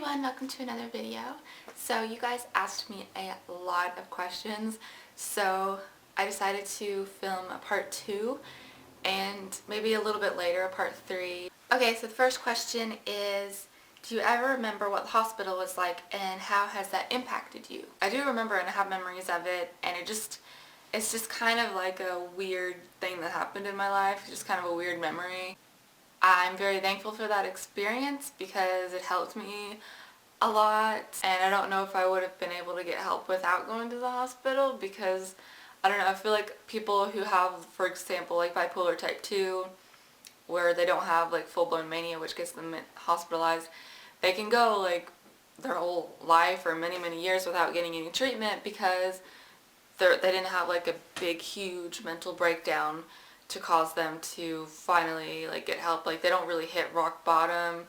everyone, welcome to another video. So you guys asked me a lot of questions, so I decided to film a part 2 and maybe a little bit later a part 3. Okay, so the first question is, do you ever remember what the hospital was like and how has that impacted you? I do remember and I have memories of it, and it's just kind of like a weird thing that happened in my life. It's just kind of a weird memory. I'm very thankful for that experience because it helped me a lot, and I don't know if I would have been able to get help without going to the hospital because, I don't know, I feel like people who have, for example, like bipolar type 2, where they don't have like full-blown mania which gets them hospitalized, they can go like their whole life or many years without getting any treatment because they didn't have like a big huge mental breakdown to cause them to finally like get help. Like they don't really hit rock bottom,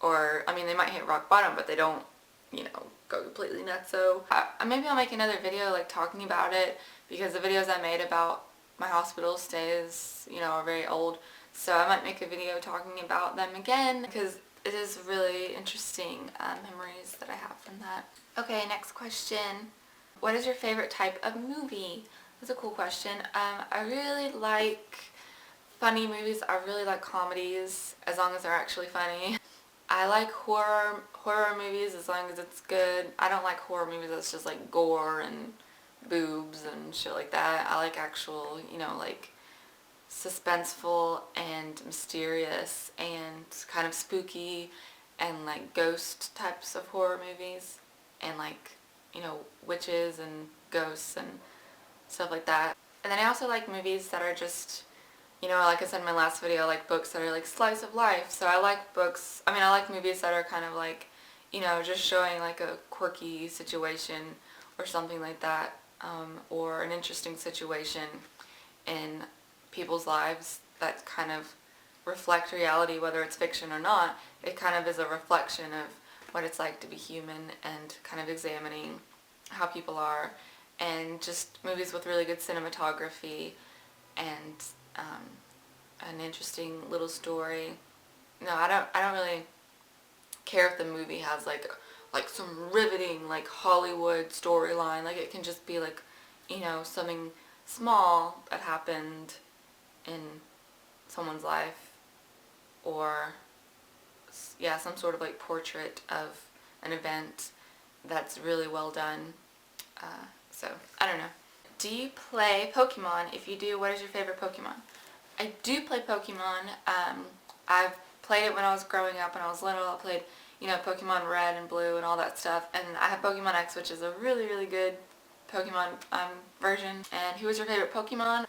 or I mean they might hit rock bottom but they don't, you know, go completely nuts. So maybe I'll make another video like talking about it because the videos I made about my hospital stays, you know, are very old. So I might make a video talking about them again because it is really interesting memories that I have from that. Okay, next question. What is your favorite type of movie? That's a cool question. I really like funny movies. I really like comedies as long as they're actually funny. I like horror movies as long as it's good. I don't like horror movies that's just like gore and boobs and shit like that. I like actual, you know, like suspenseful and mysterious and kind of spooky and like ghost types of horror movies, and like, you know, witches and ghosts and stuff like that. And then I also like movies that are just, you know, like I said in my last video, I like books that are like slice of life. So I like books, I mean I like movies that are kind of like, you know, just showing like a quirky situation or something like that, or an interesting situation in people's lives that kind of reflect reality, whether it's fiction or not. It kind of is a reflection of what it's like to be human and kind of examining how people are, and just movies with really good cinematography and an interesting little story. No, I don't really care if the movie has like some riveting like Hollywood storyline. Like it can just be like, you know, something small that happened in someone's life, or yeah, some sort of like portrait of an event that's really well done. So I don't know. Do you play Pokemon? If you do, what is your favorite Pokemon? I do play Pokemon. I've played it when I was growing up. When I was little, I played, you know, Pokemon Red and Blue and all that stuff. And I have Pokemon X, which is a really good Pokemon version. And who is your favorite Pokemon?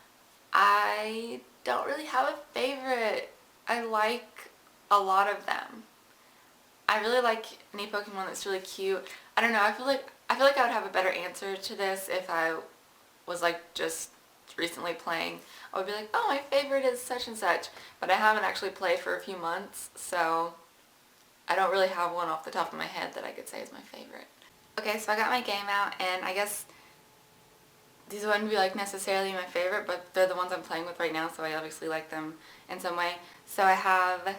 I don't really have a favorite. I like a lot of them. I really like any Pokemon that's really cute. I don't know, I feel like I would have a better answer to this if I was like just recently playing. I would be like, oh, my favorite is such and such, but I haven't actually played for a few months, so I don't really have one off the top of my head that I could say is my favorite. Okay, so I got my game out, and I guess these wouldn't be like necessarily my favorite, but they're the ones I'm playing with right now, so I obviously like them in some way. So I have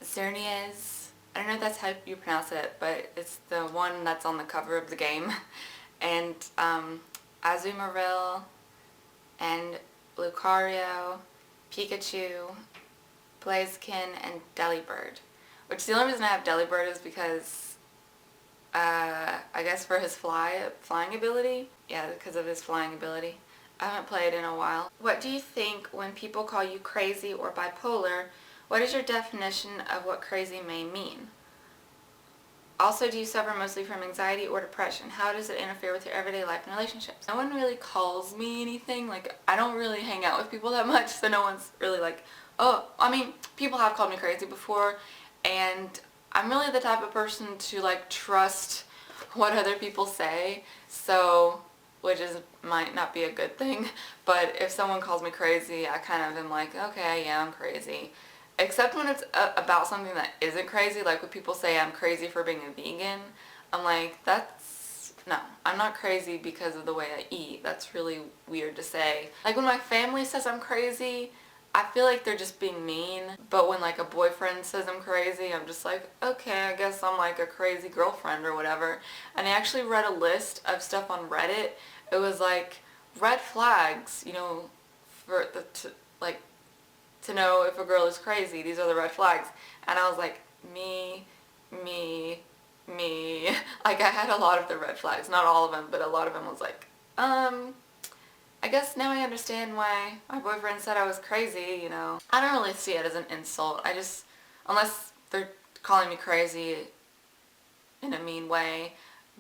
Xerneas. I don't know if that's how you pronounce it, but it's the one that's on the cover of the game. And Azumarill, and Lucario, Pikachu, Blaziken, and Delibird. Which the only reason I have Delibird is because, I guess for his flying ability. Yeah, because of his flying ability. I haven't played in a while. What do you think when people call you crazy or bipolar? What is your definition of what crazy may mean? Also, do you suffer mostly from anxiety or depression? How does it interfere with your everyday life and relationships? No one really calls me anything. Like, I don't really hang out with people that much, so no one's really like, oh, I mean, people have called me crazy before, and I'm really the type of person to like trust what other people say, so, which might not be a good thing, but if someone calls me crazy, I kind of am like, okay, yeah, I'm crazy. Except when it's about something that isn't crazy, like when people say I'm crazy for being a vegan, I'm like, no, I'm not crazy because of the way I eat. That's really weird to say. Like when my family says I'm crazy, I feel like they're just being mean, but when like a boyfriend says I'm crazy, I'm just like, okay, I guess I'm like a crazy girlfriend or whatever. And I actually read a list of stuff on Reddit. It was like red flags, you know, for like to know if a girl is crazy. These are the red flags. And I was like, me, me, me. Like I had a lot of the red flags, not all of them, but a lot of them was like, I guess now I understand why my boyfriend said I was crazy, you know. I don't really see it as an insult. I just, unless they're calling me crazy in a mean way,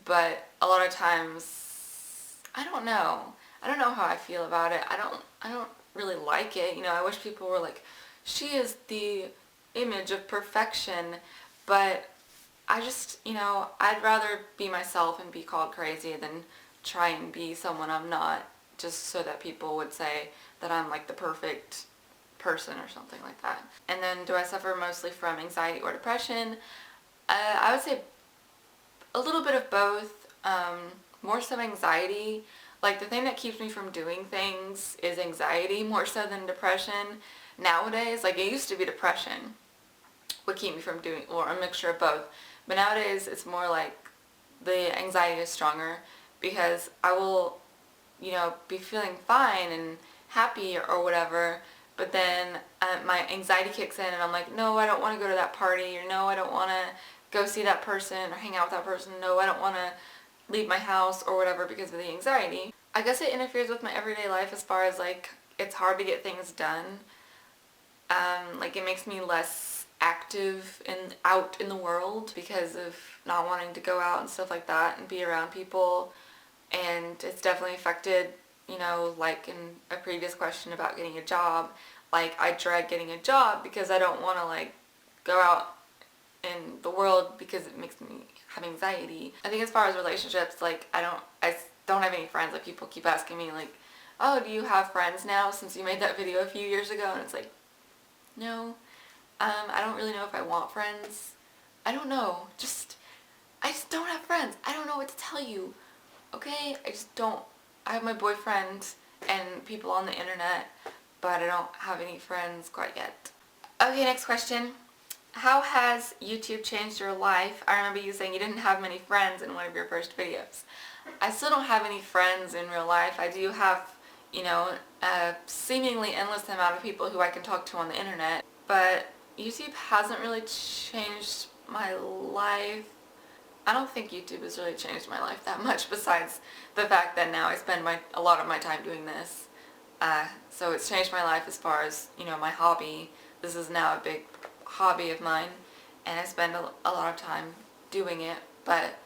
but a lot of times, I don't know. I don't know how I feel about it. I don't really like it. You know, I wish people were like, she is the image of perfection, but I just, you know, I'd rather be myself and be called crazy than try and be someone I'm not, just so that people would say that I'm like the perfect person or something like that. And then, do I suffer mostly from anxiety or depression? I would say a little bit of both, more so anxiety. Like the thing that keeps me from doing things is anxiety more so than depression. Nowadays, like it used to be depression would keep me from doing, or a mixture of both. But nowadays it's more like the anxiety is stronger because I will, you know, be feeling fine and happy or whatever, but then my anxiety kicks in and I'm like, no, I don't want to go to that party, or no, I don't want to go see that person or hang out with that person, no, I don't want to leave my house or whatever because of the anxiety. I guess it interferes with my everyday life as far as like it's hard to get things done. Like it makes me less active and out in the world because of not wanting to go out and stuff like that and be around people. And it's definitely affected, you know, like in a previous question about getting a job, like I dread getting a job because I don't want to like go out in the world because it makes me have anxiety. I think as far as relationships, like I don't have any friends. Like people keep asking me like, oh, do you have friends now since you made that video a few years ago? And it's like, no. I don't really know if I want friends. I don't know. I just don't have friends. I don't know what to tell you. Okay? I just don't. I have my boyfriend and people on the internet, but I don't have any friends quite yet. Okay, next question. How has YouTube changed your life? I remember you saying you didn't have many friends in one of your first videos. I still don't have any friends in real life. I do have, you know, a seemingly endless amount of people who I can talk to on the internet, but YouTube hasn't really changed my life. I don't think YouTube has really changed my life that much, besides the fact that now I spend a lot of my time doing this. So it's changed my life as far as, you know, my hobby. This is now a big hobby of mine, and I spend a lot of time doing it, but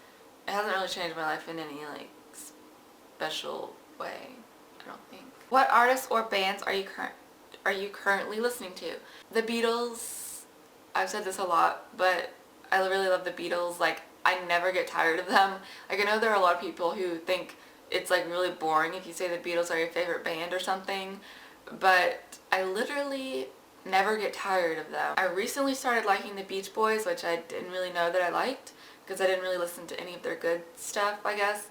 it hasn't really changed my life in any like special way, I don't think. What artists or bands are you currently listening to? The Beatles. I've said this a lot, but I really love the Beatles. Like I never get tired of them. Like I know there are a lot of people who think it's like really boring if you say the Beatles are your favorite band or something, but I literally never get tired of them. I recently started liking the Beach Boys, which I didn't really know that I liked because I didn't really listen to any of their good stuff, I guess.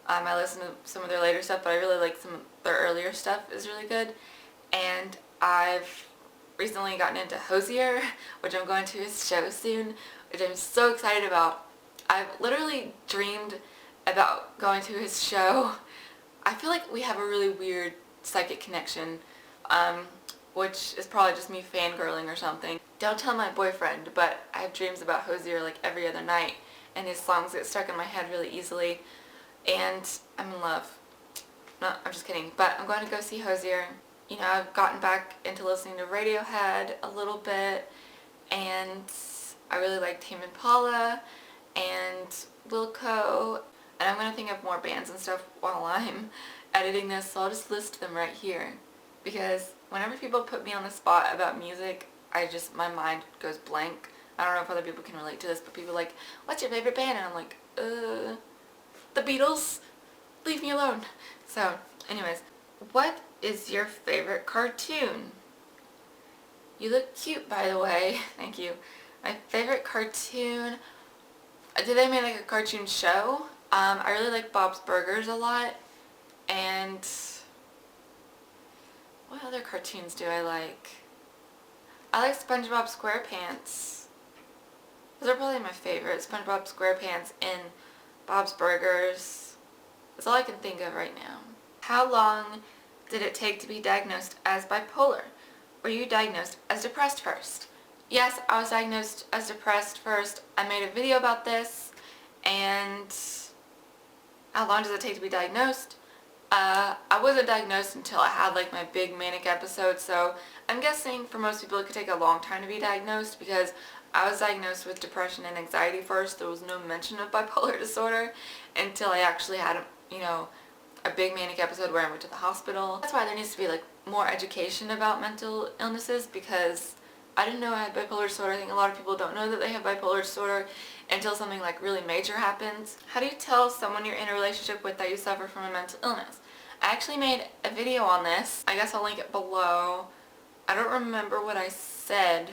I listened to some of their later stuff, but I really like some of their earlier stuff is really good. And I've recently gotten into Hozier, which I'm going to his show soon, which I'm so excited about. I've literally dreamed about going to his show. I feel like we have a really weird psychic connection, which is probably just me fangirling or something. Don't tell my boyfriend, but I have dreams about Hozier like every other night, and his songs get stuck in my head really easily, and I'm in love. No, I'm just kidding, but I'm going to go see Hozier. You know, I've gotten back into listening to Radiohead a little bit, and I really like Tame Impala and Wilco, and I'm going to think of more bands and stuff while I'm editing this, so I'll just list them right here. Because whenever people put me on the spot about music, my mind goes blank. I don't know if other people can relate to this, but people are like, what's your favorite band? And I'm like, the Beatles? Leave me alone. So, anyways, what is your favorite cartoon? You look cute, by the way. Thank you. My favorite cartoon, did they make like a cartoon show? I really like Bob's Burgers a lot, and what other cartoons do I like? I like SpongeBob SquarePants. Those are probably my favorite. SpongeBob SquarePants and Bob's Burgers. That's all I can think of right now. How long did it take to be diagnosed as bipolar? Were you diagnosed as depressed first? Yes, I was diagnosed as depressed first. I made a video about this. And how long does it take to be diagnosed? I wasn't diagnosed until I had like my big manic episode, so I'm guessing for most people it could take a long time to be diagnosed because I was diagnosed with depression and anxiety first. There was no mention of bipolar disorder until I actually had a big manic episode where I went to the hospital. That's why there needs to be like more education about mental illnesses, because I didn't know I had bipolar disorder. I think a lot of people don't know that they have bipolar disorder until something like really major happens. How do you tell someone you're in a relationship with that you suffer from a mental illness? I actually made a video on this. I guess I'll link it below. I don't remember what I said.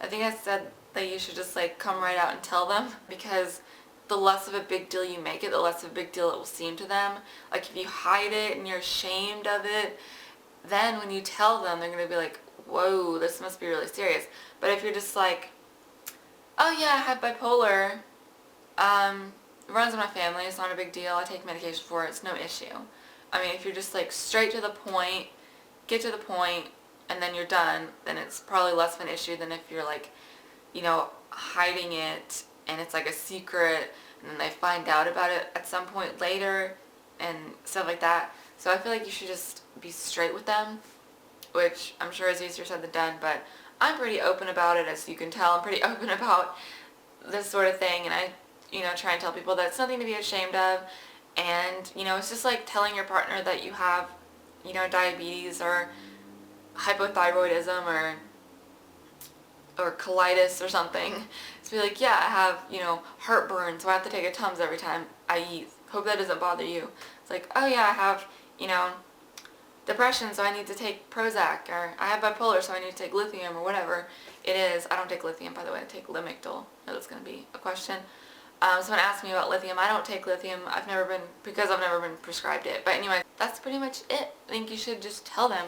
I think I said that you should just like come right out and tell them, because the less of a big deal you make it, the less of a big deal it will seem to them. Like if you hide it and you're ashamed of it, then when you tell them, they're going to be like, whoa, this must be really serious. But if you're just like, oh yeah, I have bipolar, it runs in my family, it's not a big deal, I take medication for it, it's no issue. I mean, if you're just like straight to the point, get to the point, and then you're done, then it's probably less of an issue than if you're like, hiding it, and it's like a secret, and then they find out about it at some point later, and stuff like that. So I feel like you should just be straight with them, which I'm sure is easier said than done, but I'm pretty open about it, as you can tell. I'm pretty open about this sort of thing, and I, try and tell people that it's nothing to be ashamed of, and, it's just like telling your partner that you have, diabetes or hypothyroidism or colitis or something. To be like, yeah, I have, heartburn, so I have to take a Tums every time I eat. Hope that doesn't bother you. It's like, oh yeah, I have, depression, so I need to take Prozac, or I have bipolar, so I need to take lithium, or whatever it is. I don't take lithium, by the way. I take Lamictal. That's going to be a question. Someone asked me about lithium. I don't take lithium. Because I've never been prescribed it. But anyway, that's pretty much it. I think you should just tell them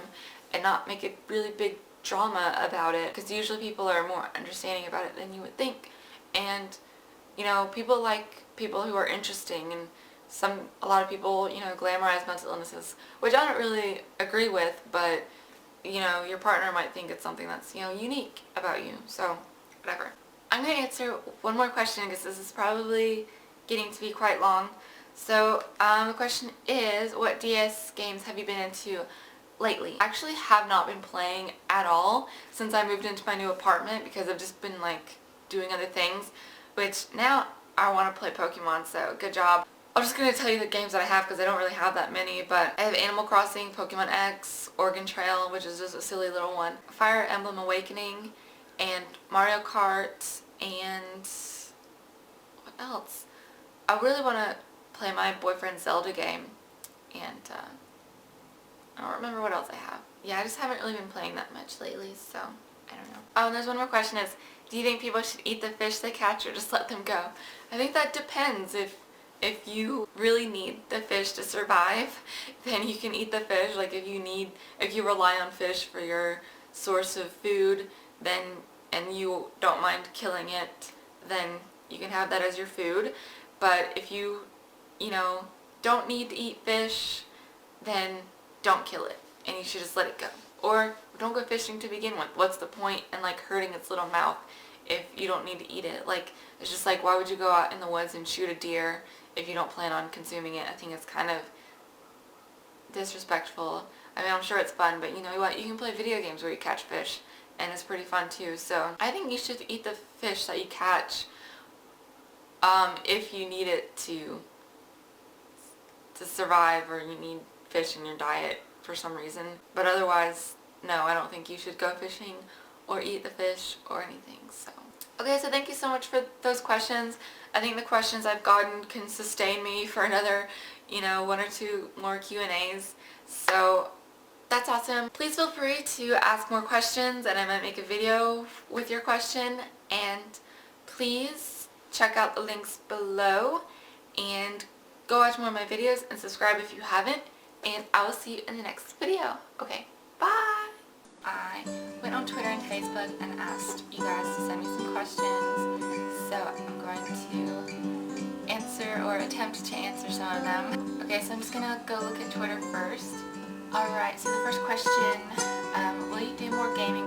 and not make a really big drama about it, because usually people are more understanding about it than you would think. And, people like people who are interesting, and a lot of people, glamorize mental illnesses, which I don't really agree with, but, your partner might think it's something that's, unique about you, so whatever. I'm going to answer one more question, because this is probably getting to be quite long. So, the question is, what DS games have you been into lately? I actually have not been playing at all since I moved into my new apartment, because I've just been, doing other things, which now I want to play Pokemon, so good job. I'm just going to tell you the games that I have, because I don't really have that many, but I have Animal Crossing, Pokemon X, Oregon Trail, which is just a silly little one, Fire Emblem Awakening, and Mario Kart, and what else? I really want to play my boyfriend's Zelda game, and I don't remember what else I have. Yeah, I just haven't really been playing that much lately, so I don't know. Oh, and there's one more question is, do you think people should eat the fish they catch or just let them go? I think that depends. If you really need the fish to survive, then you can eat the fish. Like if you rely on fish for your source of food, then, and you don't mind killing it, then you can have that as your food. But if you, don't need to eat fish, then don't kill it, and you should just let it go. Or don't go fishing to begin with. What's the point in hurting its little mouth if you don't need to eat it? It's just why would you go out in the woods and shoot a deer if you don't plan on consuming it? I think it's kind of disrespectful. I mean, I'm sure it's fun, but you know what? You can play video games where you catch fish, and it's pretty fun too. So I think you should eat the fish that you catch if you need it to survive, or you need fish in your diet for some reason. But otherwise, no, I don't think you should go fishing or eat the fish or anything. So okay, so thank you so much for those questions. I think the questions I've gotten can sustain me for another, one or two more Q&As. So that's awesome. Please feel free to ask more questions, and I might make a video with your question. And please check out the links below and go watch more of my videos and subscribe if you haven't. And I will see you in the next video. Okay, bye! I went on Twitter and Facebook and asked you guys to send me some questions, so I'm going to answer or attempt to answer some of them. Okay, so I'm just gonna go look at Twitter first. Alright, so the first question, will you do more gaming